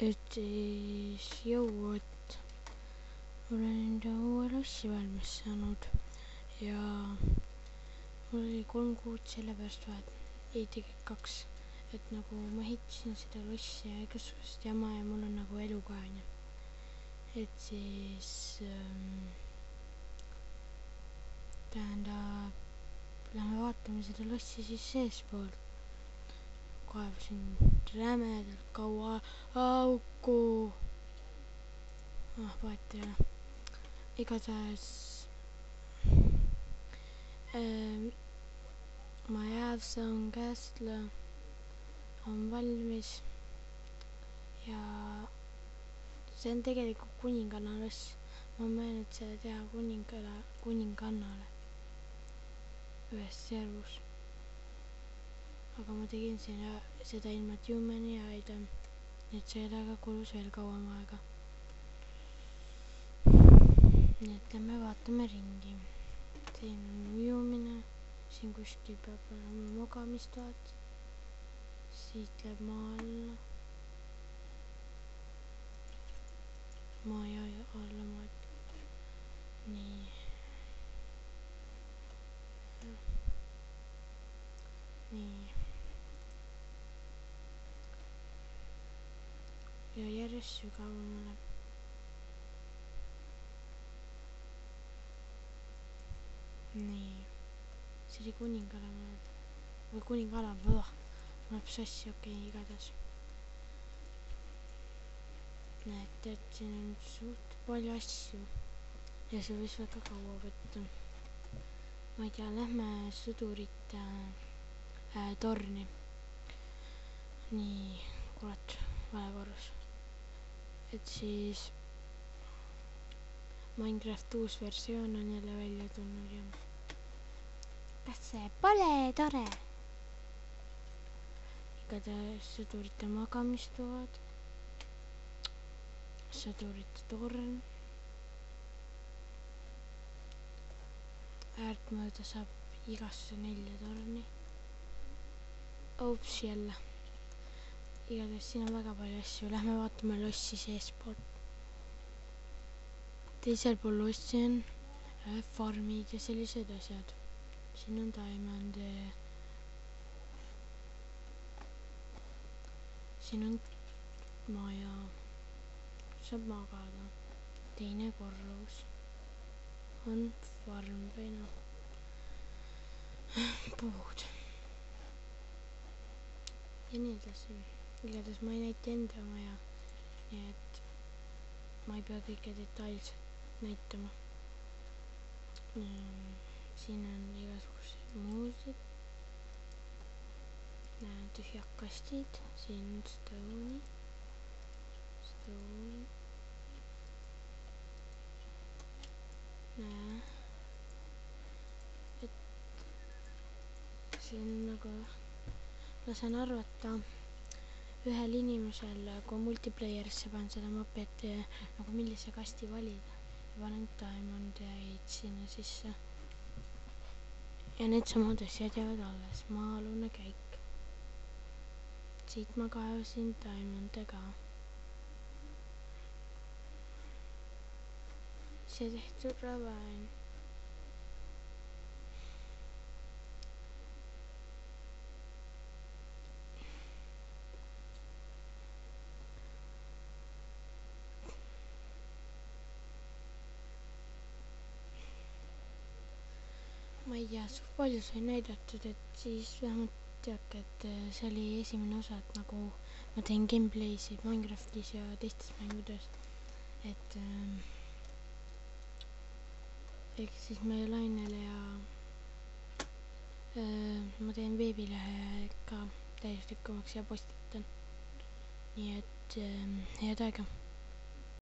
et siis jõuad, olen enda uue lossi valmis saanud ja mul oli 3 kuud sellepärast vaja, ei tegelikult 2, et nagu ma ehitasin seda lossi ja igasugust jama ja mul on nagu elu ka onju, et siis tähendab, lähme vaatame seda lossi siis seespoolt. Kaevasin rämedalt kaua auku. Vahet ei ole. Igatahes my awesome castle on valmis ja see on tegelikult kuninganna loss. Ma mõelnud seda teha kuningannale ühes servus, aga ma tegin seda ilma Humani aida, nii et sellega kulus veel kauem aega. Nii et lähme vaatame ringi. Siin on ujumine, siin kuskil peab olema magamistoad, siit läheb maa alla, maja alla maad, nii. Nii. Ja järjest sügavamale. Nii. See oli kuningala või kuningala, mul läheb sassi, okei, igatahes. Näete, et siin on suht palju asju ja see võis väga kaua võtta. Ma ei tea, lähme sõdurite torni. Nii, kurat, vale korras. Et siis Minecraft uus versioon on jälle välja tulnud ja kas see pole tore? Igatahes sõdurite magamistoad, sõdurite torn. Äärtmööda saab igasse 4 torni. Oops, jälle. Igatahes siin on väga palju asju. Lähme vaatame lossi seespoolt. Teisel pool lossi on farmid ja sellised asjad. Siin on diamond. Siin on maja. Saab magada. Teine korrus on farm või noh, puud. Ja nii edasi. Igatahes ma ei näita enda maja, nii et ma ei pea kõike detailselt näitama. Siin on igasugused muusid. Näen tühjad kastid. Siin on stone. Näe. Et siin nagu lasen arvata ühel inimesel, kui multiplayerisse panen seda mapi, et nagu millise kasti valida. Panen diamondeid sinna sisse. Ja need samad asjad jäävad alles. Maa-alune käik. Siit ma kaevasin diamonde ka. See tehtud ravain. Ma ei tea, suht palju sai näidatud, et siis vähemalt teadke, et see oli esimene osa, et nagu ma teen gameplaysid Minecraftis ja teistes mängudes, et ehk siis meie lainele ja ma teen veebilehe ka täiuslikumaks ja postitan. Nii et head aega.